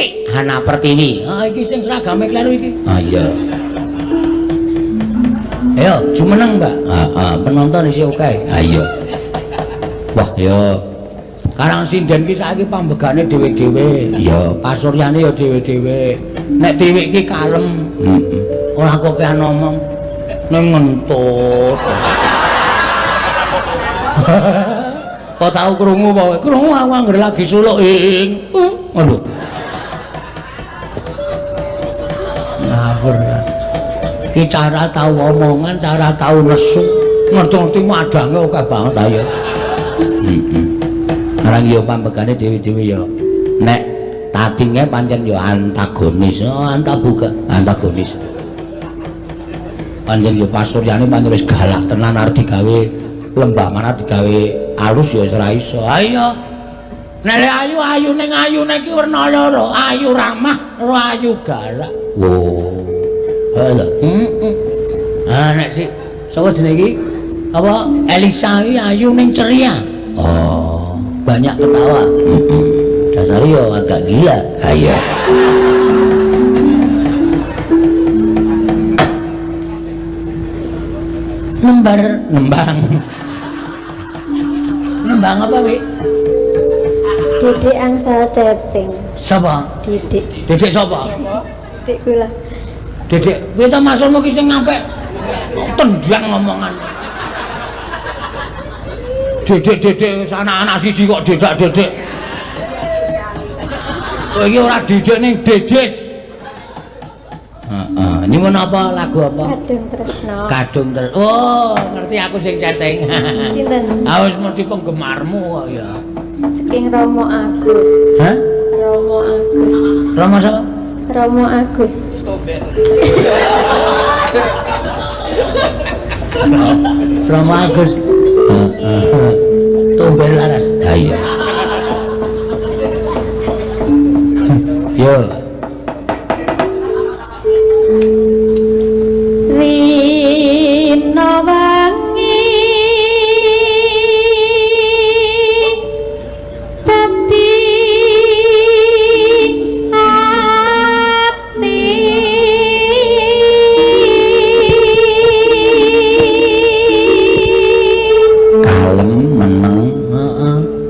Iki Hana Pertiwi. Iki sing seragame kleru iki. Iya. Ayo, jumeneng, Mbak. Penonton isi oke. Ayo. Wah, yo. Karang sinden ki saiki pambegane dhewe-dhewe. Iya, pasuryane ya dhewe-dhewe. Nek dhewe iki kalem. Ora kokean ngomong. Ning ngentut. Kok tau krungu wae? Krungu aku anggere lagi suluk ing. Ngono. Ngawur. Ki cara tau omongan, cara tau nesu. Ngerti-ngerti madange akeh banget ayo. Arang yo pambegane dhewe-dhewe yo. Nek tatinge pancen yo antagonis, antagonis. Pancen yo pasuryane pancen wis galak tenan arep digawe lembah mana digawe alus ya ora iso. Ayo. Nek ayu ning ayune iki werna loro, ayu ramah, ayu galak. Wo. Lho. Nek sik sapa jenenge iki? Apa Elisa iki ayu ning ceria. Oh, banyak ketawa. Dasar yo agak gila. Iya. Nembang apa, Wi? Didik angsal chatting. Sapa? Didik. Didik sapa? Didik kula. Didik, kowe ta maksudmu ki sing ngampek tendang ngomongan. Didik anak-anak siji kok didik. Kowe iki ora didik ning dedes. Nyuwun apa lagu apa? Kadung Tresno. Kadung Tresno. Oh, ngerti aku sing chatting. Sinten? Ah wis mesti penggemarmu kok ya. Saking Romo Agus. Hah? Romo Agus. Romo sapa? Romo Agus. Romo Agus. Tumben laras. Ha iya. Yo. Rino wangi dadi ati kalem meneng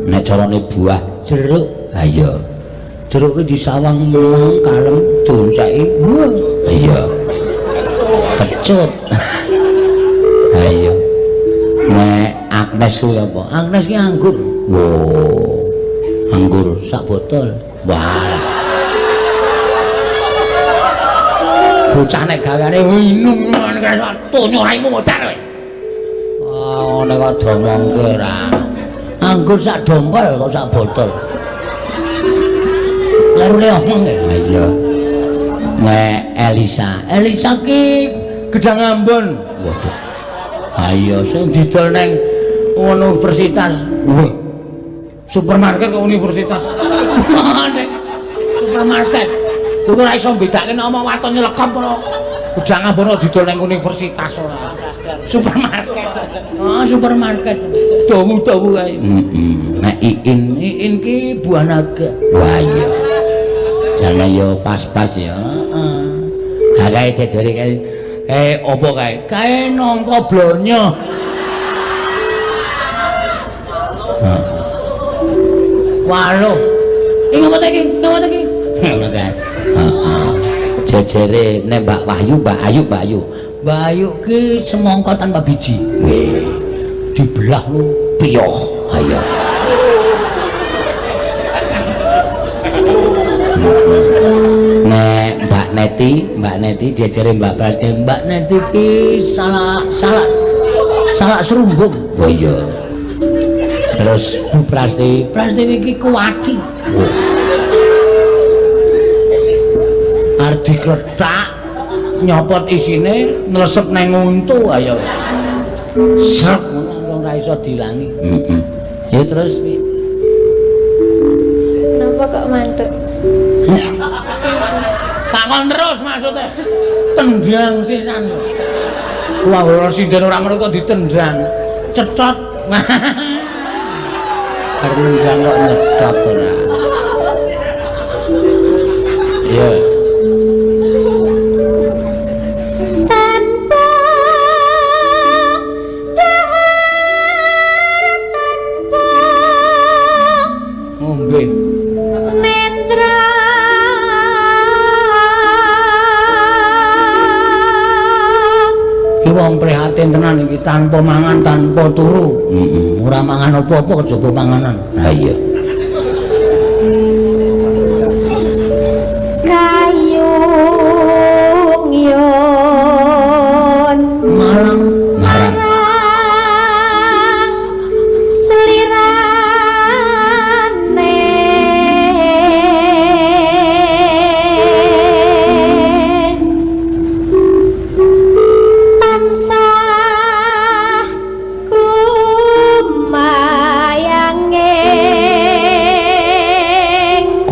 nek carane buah jeruk ayo jeruk ki disawang meneng kalem diuncaki iya kecut ayo nek Agnes kuwi apa Agnes ki anggur wow anggur sak botol wah bocah nek gaweane minum nek tonyo raimu modar kowe oh nek kok domongke ora anggur sak dompol kok sak botol larune omong iya nek Elisa ki gedang Ambon. Waduh. Ayo sing didol nang universitas. Wah. Supermarket kok universitas. Nek supermarket. Kuwi ora iso bedake nek omong waton nyelekap ngono. Gedang Ambon didol nang universitas ora. Supermarket. Ah, supermarket. Dawu-dawu kae. Nek Iin ki buah naga. Wah iya. Jane yo pas-pas ya. Ha kae jejere kae apa kae? Kae nangka blonyo. Waluh. Iki ngopo iki? Ngopo iki? Ngono kae. Heeh. Jejere nek Mbak Ayu. Mbak Ayu ki semangka tanpa biji. Weh. Dibelah piyoh. Ayo. Nek Mbak Neti jejere Mbak Prasti Mbak Neti ki salah serumbung oh iya terus Bu Prasti iki kuwaci arep dikletak nyopot isine nglesep nang untu ayo srep ngono ora iso dilangi ya terus Napa kok mandek? takon terus maksudnya tendang sisan wah ora sinden ora ngono kok ditendang cetot arep nendang kok nyedot ora Ya. tanpa dahar tanpa Ngombe. nendra Iki wong prihatin tenan iki tanpa mangan tanpa turu. Ora mangan apa-apa kejaba panganan. Ha iya. kayung yon Marang marang. marang selirane tansah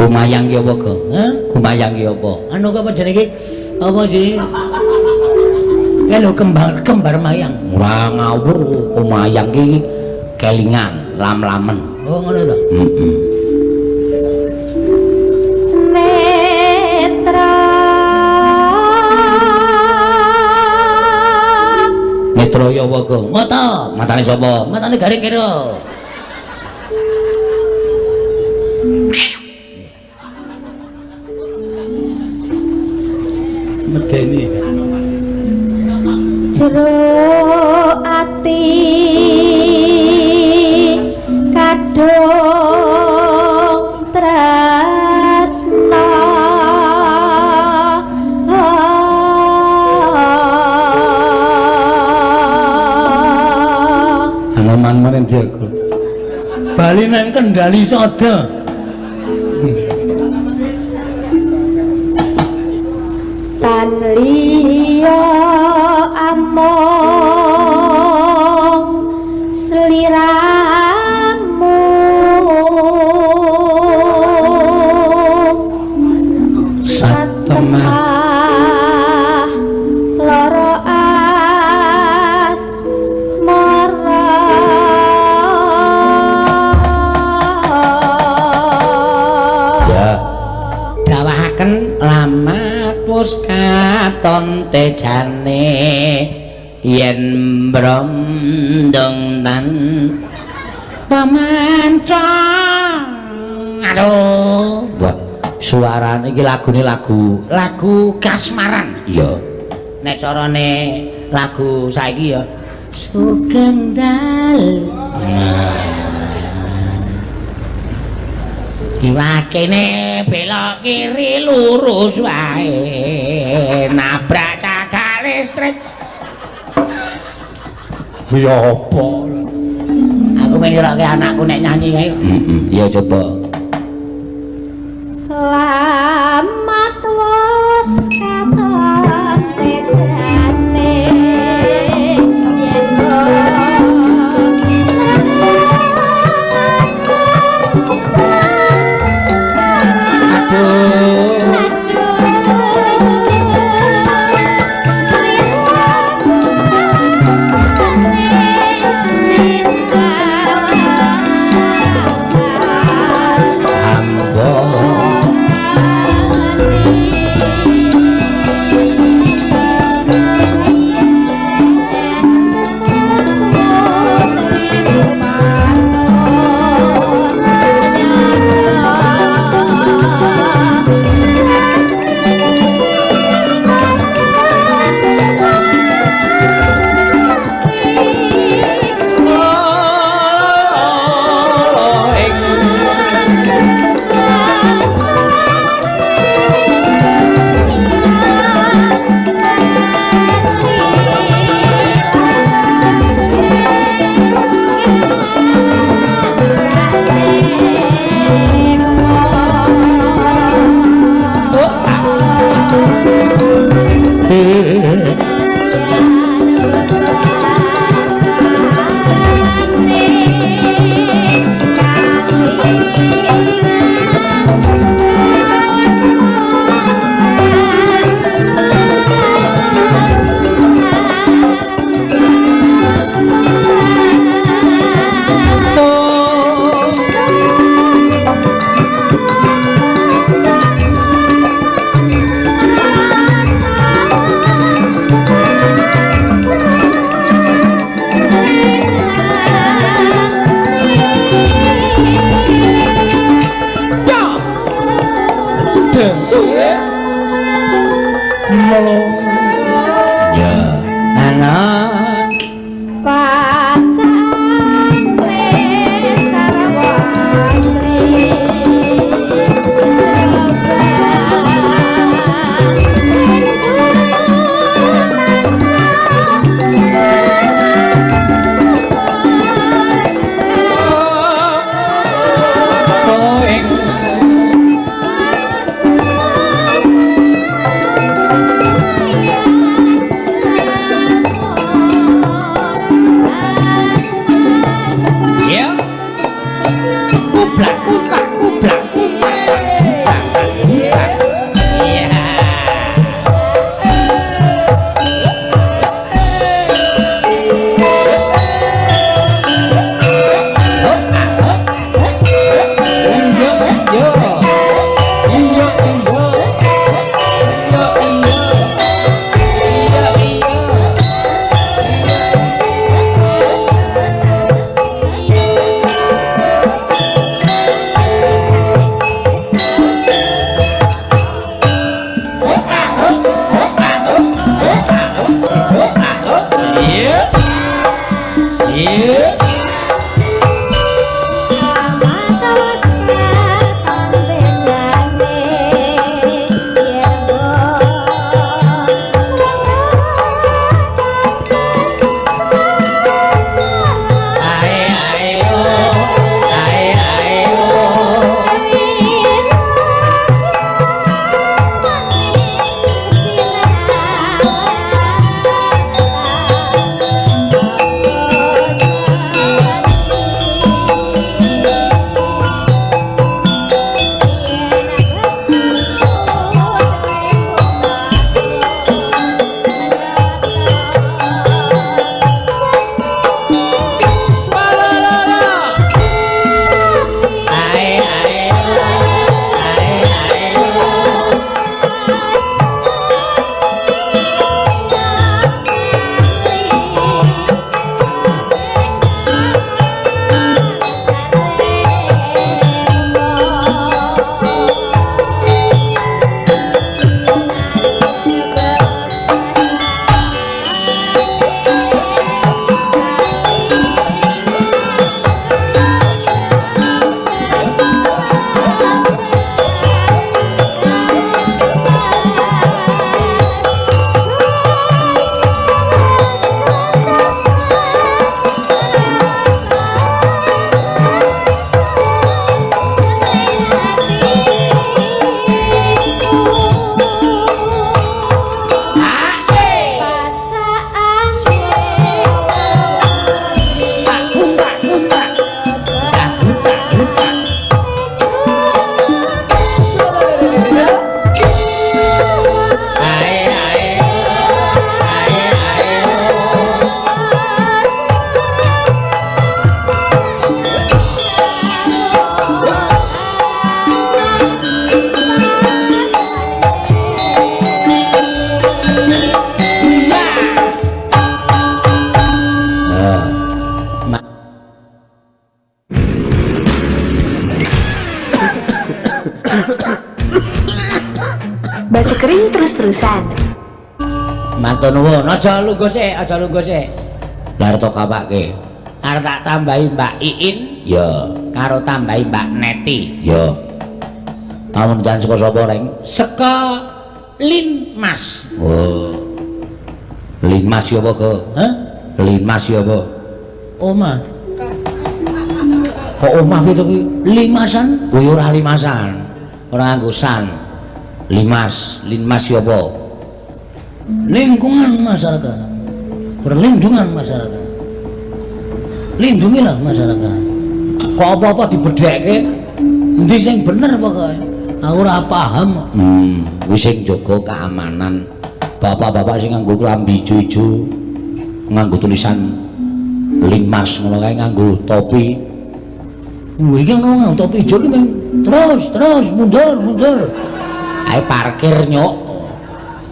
Kumayang ki apa go? Kumayang ki apa? Anu apa jenenge? Apa jenenge? Lho kembar mayang. Ora ngawur, kumayang ki kelingan, lam-lamen. Oh ngono to? Heeh. netra Netra ya apa go? Mata, matane sapa? Matane Garing Kira. Medeni. jero ati kadung tresna Halaman menen diaku. Bali nang Kendali Sada. tan liya among sliramu satemah loro as Ya. Dawahaken lamat wus katon tejane yen brondong tan pamanca. Aduh, wah, suarane iki lagune lagu kasmaran. Iya. Nek carane lagu saiki ya Sugeng Dalu. Diwakene belok kiri lurus wae nabrak cagak listrik. Ya apa? Aku menyiroke anakku nek nyanyi kae. Ya coba. Lamat wis katon tejane yen Hamba Melo. Ya, anak pacane Sarawasri Batu kering terus-terusan. Matur nuwun, aja lungguh sik, aja lungguh sik. Darto kapake. Arep tak tambahi Mbak Iin, ya, karo tambahi Mbak Neti, ya. Amun jan saka sapa reng? Saka Linmas. Oh. Linmas ya apa, Go? Hah? Linmas ya apa? Omah. Kok omah itu ki? Limasan? Kuwi ora limasan. Ora nganggo san. Linmas ya apa? Lingkungan masyarakat. Perlindungan masyarakat. Lindungilah masyarakat. Kok apa-apa dibedekke endi sing bener pokoke. Aku ora paham. Wis sing jaga keamanan. Bapak-bapak sing nganggo klambi ijo-ijo, nganggo tulisan Linmas ngono kae, nganggo topi. Iki ono topi ijo ki terus mundur. Ae parkir nyok.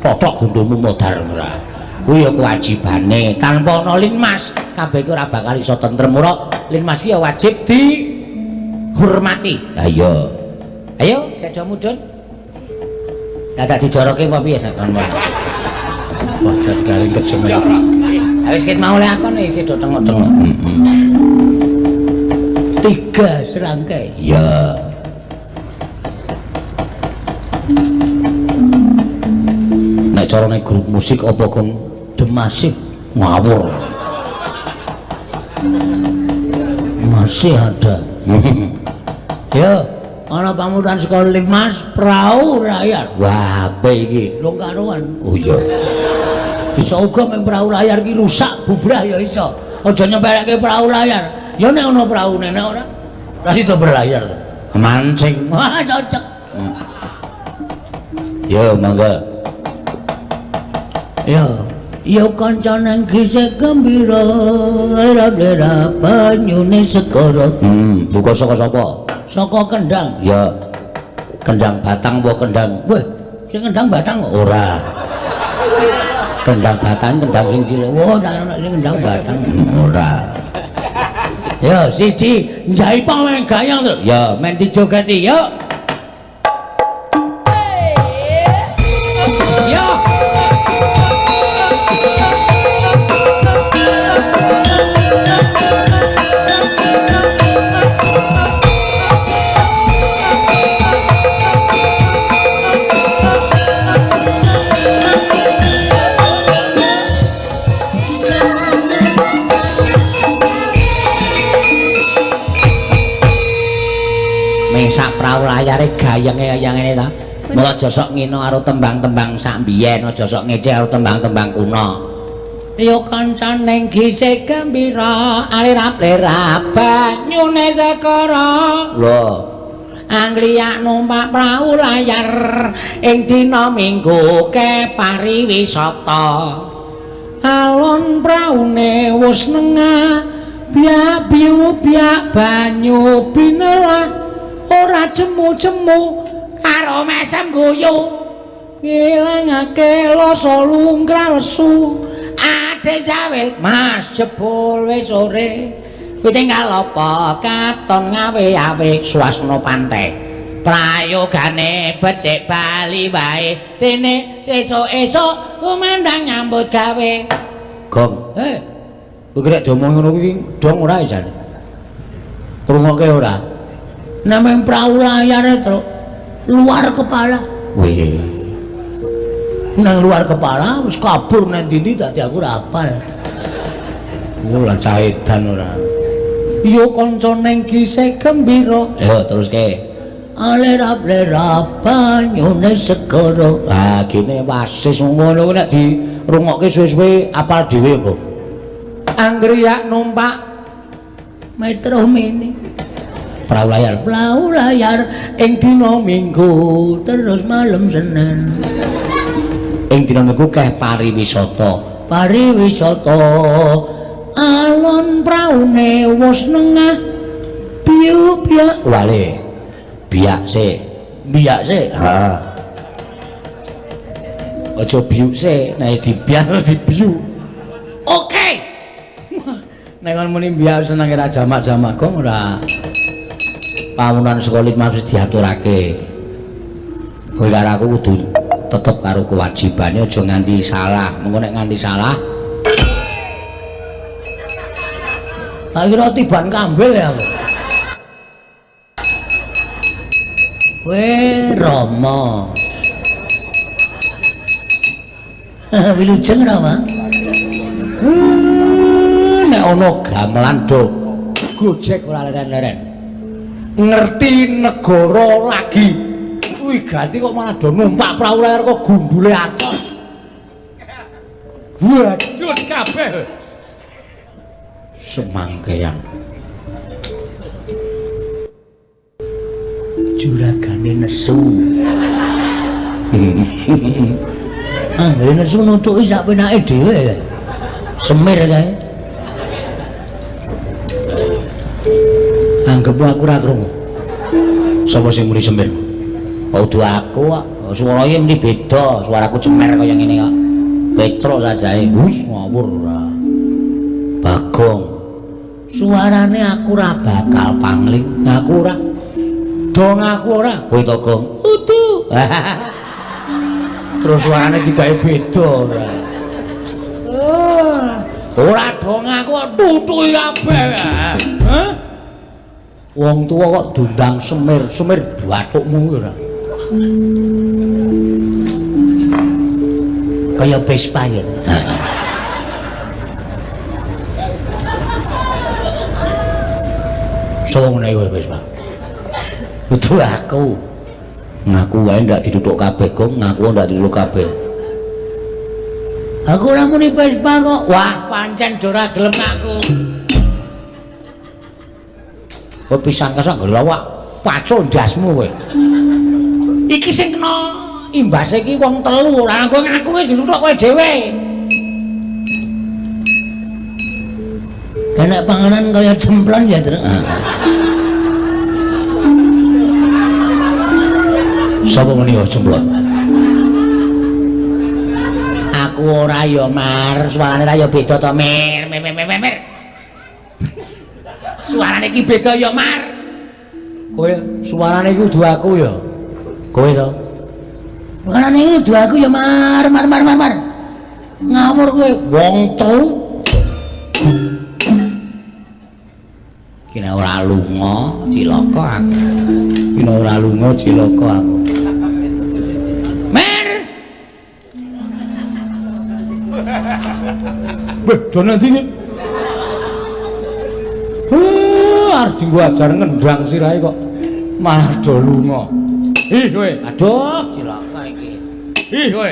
Totok gondomu modar ora. Kuwi ya kewajibane. Tanpa ana Linmas, kabeh iki ora bakal iso tentrem. Ora Linmas iki ya wajib dihormati. Ayo. Ayo, Kejo Mudun. Dadak dijoroke apa piye nek kon. Bocah garing kejemen. Wis ket mau lek akon isih do tengok-tengok. 3 serangkai. Ya. Nek carane grup musik apa kong demasif ngawur. Masih ada. Ya, ana pamutan sekolah 5 perahu layar. Wah, ape iki? Lho karuan. Oh iya. Bisa uga men perahu layar iki rusak bubrah ya iso. Aja nyempelke perahu layar. Ya nek ana praune nek ora. Lah sida berlayar. Mancing. Wah, cocok. Ya, mangga. Ya. Ya kanca nang gisik gembira, lera-lera banyune segara. Buka saka sapa? Saka Kendang. Ya. Kendang Batang apa Kendang? Weh, sing Kendang Batang kok ora. Kendang Batang, Kendang sing cilik. Wah, ora ana sing Kendang Batang. Ora. Ya, siji njaipa men gayang terus. Ya, men dijogeti, yuk. Sak prau layare gayenge kaya ngene ta. Mula aja sok ngino karo tembang-tembang sak mbiyen, aja sok ngece karo tembang-tembang kuno. Ya kancan ning gisik gembira, alirap-lirap banyune sekara. Lho, angliyak numpak prau layar ing dina Minggu ke pariwisata. Alon praune wis nengah, biak biu biak banyu binelah. Ora jemu-jemu karo mesem guyu ngilangake loso lungkra lesu ade jawil mas jebul wis sore kuwi tinggal apa katon ngawe-awe swasana pantai prayogane becik bali wae dene sesuk-esuk kumandang nyambut gawe gong kuwi rek diomong ngono kuwi dong ora jan rungokke ora namanya perahu layar itu luar kepala. Wih, nang luar kepala, wis kabur nanti tadi aku rapal. Mula cahidan ora. Yo kanca ning gisik gembira. Yo terus ke. Alerap-lerap banyune segara. Ah gini wasis ngono nek dirungokke suwe-suwe apal dhewe kok. Anggriyak numpak metro mini. Perahu layar ing dina Minggu terus malam Senin ing dina Minggu keh pariwisata alon praune wis nengah biu biak wale biak sik ha aja biu sik nek dibiak dibiu oke nek kon muni biak senenge ra jamak-jamak kok ora pamunan sekolah masih diaturake. Kowe karo aku kudu tetep karo kewajibane aja nganti salah. Mengko nek nganti salah tak kira tiban kambil ya aku. Weh Rama. Wilujeng Rama. Nek ono gamelan do gojek ora leren-leren. Ngerti negara lagi wih ganti kok malah do numpak perahu layar kok gundule atos waduh kabeh semangkean juragane nesu nesu nutuki sak penake dhewe semir kae anggap aku ora krungu. Sapa sing muni semir? Kudu aku kok. Suarane muni beda, suaraku cemer kaya ngene kok. Petro sajae. Wus ngawur ora. Bagong. Suarane aku ora bakal pangling. Aku ora. Dong aku ora. Kowe to, Gong. Udu. Terus suarane digawe beda ora. Ora dong aku tutuki kabeh. Hah? Wong tuwa kok dundang semir bathukmu ora. Kaya Vespa ya. Sopo ngene kowe Vespa? Betul aku. Ngaku wae ndak diduduk kabeh, Gong. Ngaku ndak diduduk kabeh. Aku ora muni Vespa kok. Wah, pancen ora gelem aku. Kowe pisan kesok gelawak pacul ndasmu kowe. Iki sing kena imbase iki wong telu, ora kowe ngaku wis duduk kowe dhewe. Kena panganan kaya cemplon ya, Truk. Sapa muni kok cemplon? Aku ora ya Mar, suarane ra ya beda to, Mir. Suarane iki beda ya Mar. Kowe suarane iki kudu aku ya. Kowe to. Suarane iki kudu aku ya Mar. Ngawur kowe wong telu. Kena ora lunga cilaka aku. Kena ora lunga cilaka aku. Mer. Weh, do nanti iki. Arep dienggo ajar ngendang sirahe kok malah do lunga. Ih kowe, aduh cilaka iki. Ih kowe.